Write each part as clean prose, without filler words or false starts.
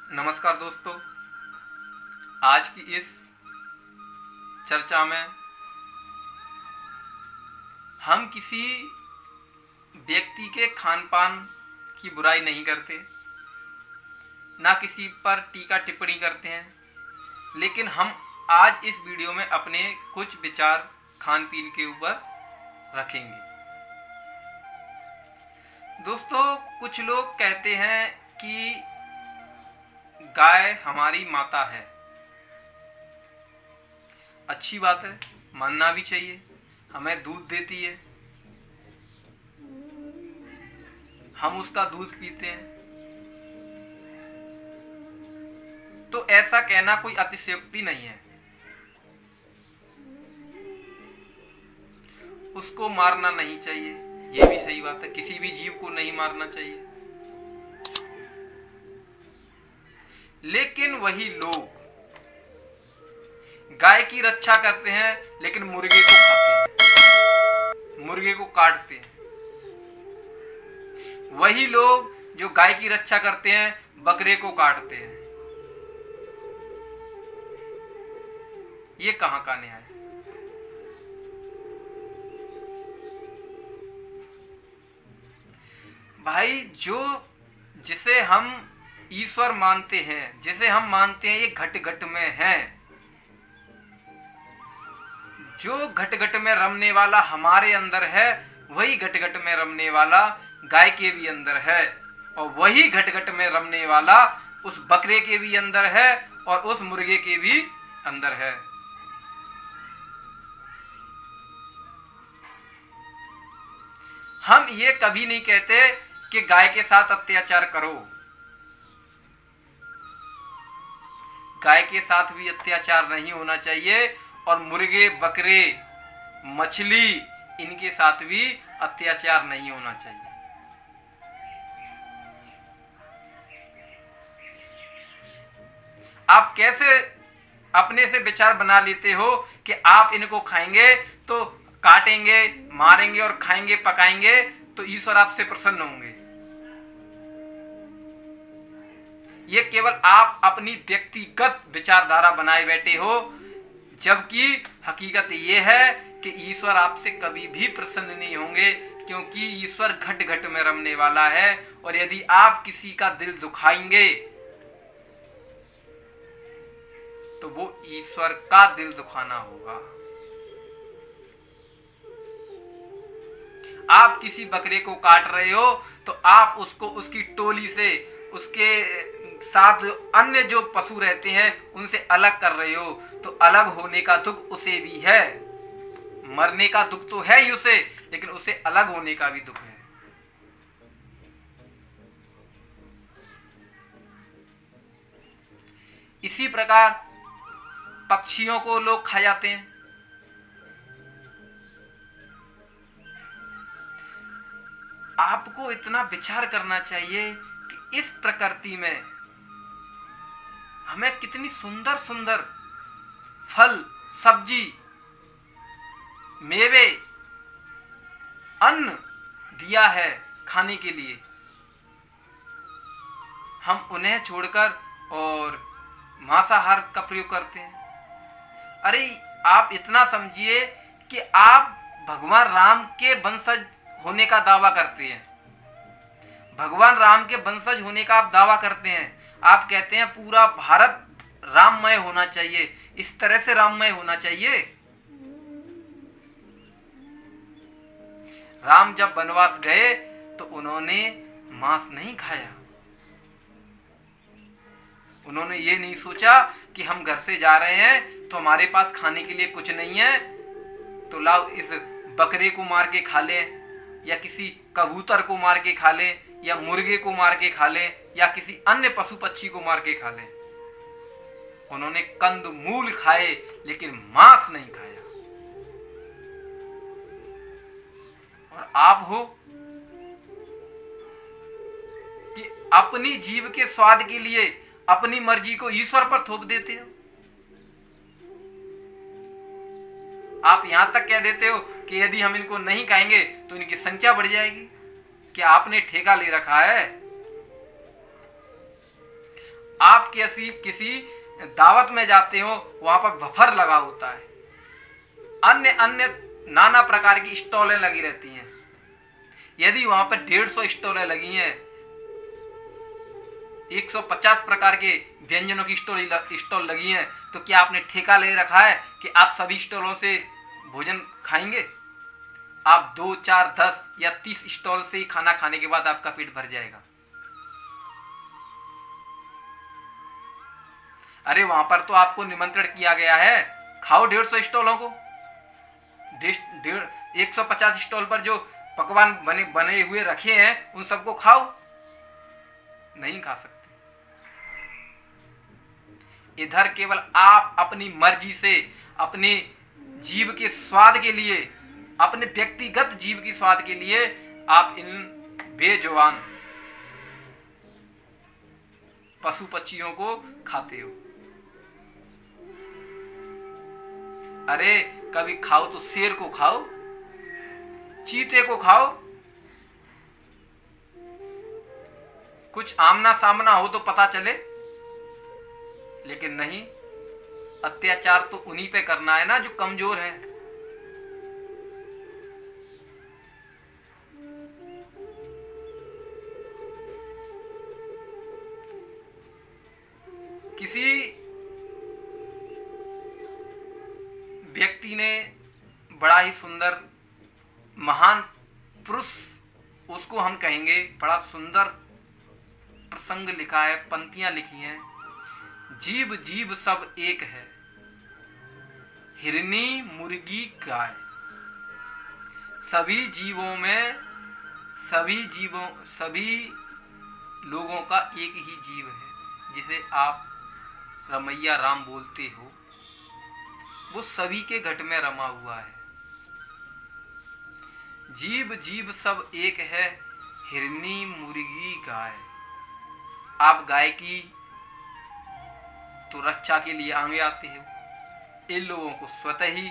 नमस्कार दोस्तों। आज की इस चर्चा में हम किसी व्यक्ति के खान पान की बुराई नहीं करते, ना किसी पर टीका टिप्पणी करते हैं, लेकिन हम आज इस वीडियो में अपने कुछ विचार खान पीन के ऊपर रखेंगे। दोस्तों, कुछ लोग कहते हैं कि गाय हमारी माता है। अच्छी बात है, मानना भी चाहिए। हमें दूध देती है, हम उसका दूध पीते हैं। तो ऐसा कहना कोई अतिशयोक्ति नहीं है। उसको मारना नहीं चाहिए, ये भी सही बात है। किसी भी जीव को नहीं मारना चाहिए। लेकिन वही लोग गाय की रक्षा करते हैं, लेकिन मुर्गे को खाते हैं, मुर्गे को काटते हैं। वही लोग जो गाय की रक्षा करते हैं, बकरे को काटते हैं। ये कहां का न्याय है? भाई, जिसे हम ईश्वर मानते हैं, जिसे हम मानते हैं ये घट घट में है, जो घट घट में रमने वाला हमारे अंदर है, वही घट घट में रमने वाला गाय के भी अंदर है, और वही घट घट में रमने वाला उस बकरे के भी अंदर है और उस मुर्गे के भी अंदर है। हम ये कभी नहीं कहते कि गाय के साथ अत्याचार करो। गाय के साथ भी अत्याचार नहीं होना चाहिए, और मुर्गे, बकरे, मछली, इनके साथ भी अत्याचार नहीं होना चाहिए। आप कैसे अपने से विचार बना लेते हो कि आप इनको खाएंगे तो काटेंगे, मारेंगे और खाएंगे, पकाएंगे तो ईश्वर आपसे प्रसन्न होंगे? ये केवल आप अपनी व्यक्तिगत विचारधारा बनाए बैठे हो, जबकि हकीकत ये है कि ईश्वर आपसे कभी भी प्रसन्न नहीं होंगे, क्योंकि ईश्वर घट घट में रमने वाला है। और यदि आप किसी का दिल दुखाएंगे तो वो ईश्वर का दिल दुखाना होगा। आप किसी बकरे को काट रहे हो तो आप उसको उसकी टोली से, उसके साथ अन्य जो पशु रहते हैं उनसे अलग कर रहे हो, तो अलग होने का दुख उसे भी है। मरने का दुख तो है ही उसे, लेकिन उसे अलग होने का भी दुख है। इसी प्रकार पक्षियों को लोग खा जाते हैं। आपको इतना विचार करना चाहिए कि इस प्रकृति में हमें कितनी सुंदर सुंदर फल, सब्जी, मेवे, अन्न दिया है खाने के लिए। हम उन्हें छोड़कर और मांसाहार का प्रयोग करते हैं। अरे, आप इतना समझिए कि आप भगवान राम के वंशज होने का दावा करते हैं। भगवान राम के वंशज होने का आप दावा करते हैं। आप कहते हैं पूरा भारत राममय होना चाहिए, इस तरह से राममय होना चाहिए। राम जब वनवास गए तो उन्होंने मांस नहीं खाया। उन्होंने ये नहीं सोचा कि हम घर से जा रहे हैं तो हमारे पास खाने के लिए कुछ नहीं है, तो लाओ इस बकरे को मार के खा लें, या किसी कबूतर को मार के खा लें, या मुर्गे को मार के खा लें, या किसी अन्य पशु पक्षी को मार के खा लें। उन्होंने कंद मूल खाए, लेकिन मांस नहीं खाया। और आप हो कि अपनी जीभ के स्वाद के लिए अपनी मर्जी को ईश्वर पर थोप देते हो। आप यहां तक कह देते हो कि यदि हम इनको नहीं खाएंगे तो इनकी संख्या बढ़ जाएगी। क्या आपने ठेका ले रखा है? आप किसी दावत में जाते हो, वहां पर बफर लगा होता है, अन्य अन्य नाना प्रकार की स्टॉलें लगी रहती हैं। यदि वहां पर 150 स्टॉलें लगी हैं, 150 प्रकार के व्यंजनों की स्टॉल लगी हैं, तो क्या आपने ठेका ले रखा है कि आप सभी स्टॉलों से भोजन खाएंगे? आप 2, 4, 10 या 30 स्टॉल से ही खाना खाने के बाद आपका पेट भर जाएगा। अरे वहां पर तो आपको निमंत्रण किया गया है, खाओ 150 स्टॉलों को। 150 स्टॉल पर जो पकवान बने हुए रखे हैं उन सबको खाओ। नहीं खा सकते। इधर केवल आप अपनी मर्जी से, अपने जीव के स्वाद के लिए, अपने व्यक्तिगत जीव की स्वाद के लिए आप इन बेजुबान पशु पक्षियों को खाते हो। अरे कभी खाओ तो शेर को खाओ, चीते को खाओ, कुछ आमना सामना हो तो पता चले। लेकिन नहीं, अत्याचार तो उन्हीं पे करना है ना जो कमजोर है। किसी व्यक्ति ने बड़ा ही सुंदर, महान पुरुष उसको हम कहेंगे, बड़ा सुंदर प्रसंग लिखा है, पंक्तियां लिखी हैं। जीव जीव सब एक है, हिरनी मुर्गी गाय। सभी जीवों में, सभी लोगों का एक ही जीव है, जिसे आप रमैया राम बोलते हो, वो सभी के घट में रमा हुआ है। जीव जीव सब एक है, हिरनी मुर्गी गाय। आप गाय की तो रक्षा के लिए आगे आते हो, इन लोगों को स्वतः ही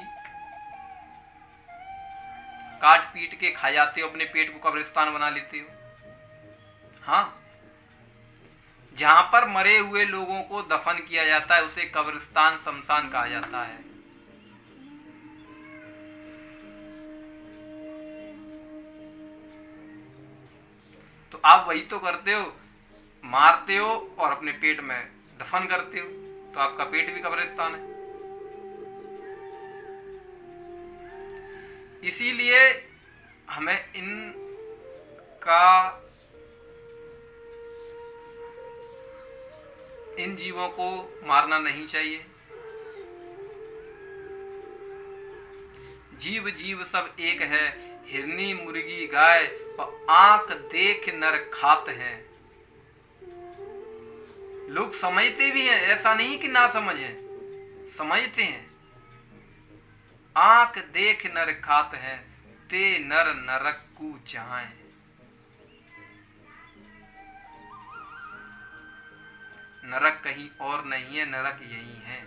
काट पीट के खा जाते हो, अपने पेट को कब्रिस्तान बना लेते हो। हाँ, जहां पर मरे हुए लोगों को दफन किया जाता है उसे कब्रिस्तान, शमशान कहा जाता है। तो आप वही तो करते हो, मारते हो और अपने पेट में दफन करते हो, तो आपका पेट भी कब्रिस्तान है। इसीलिए हमें इन जीवों को मारना नहीं चाहिए। जीव जीव सब एक है, हिरनी मुर्गी गाय, और आंख देख नर खात हैं। लोग समझते भी हैं, ऐसा नहीं कि ना समझे, समझते हैं। आंख देख नर खात हैं, ते नर नरक कू जाएं। नरक कहीं और नहीं है, नरक यही है।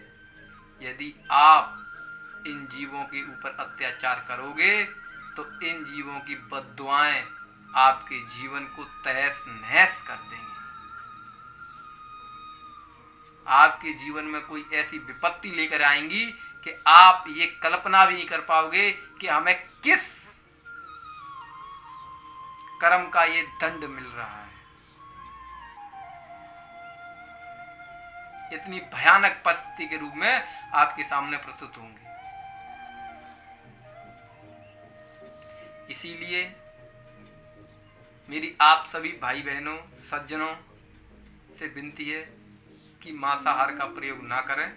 यदि आप इन जीवों के ऊपर अत्याचार करोगे तो इन जीवों की बद्दुआएं आपके जीवन को तहस नहस कर देंगे। आपके जीवन में कोई ऐसी विपत्ति लेकर आएंगी कि आप ये कल्पना भी नहीं कर पाओगे कि हमें किस कर्म का ये दंड मिल रहा है। इतनी भयानक परिस्थिति के रूप में आपके सामने प्रस्तुत होंगे। इसीलिए मेरी आप सभी भाई बहनों, सज्जनों से विनती है कि मांसाहार का प्रयोग ना करें।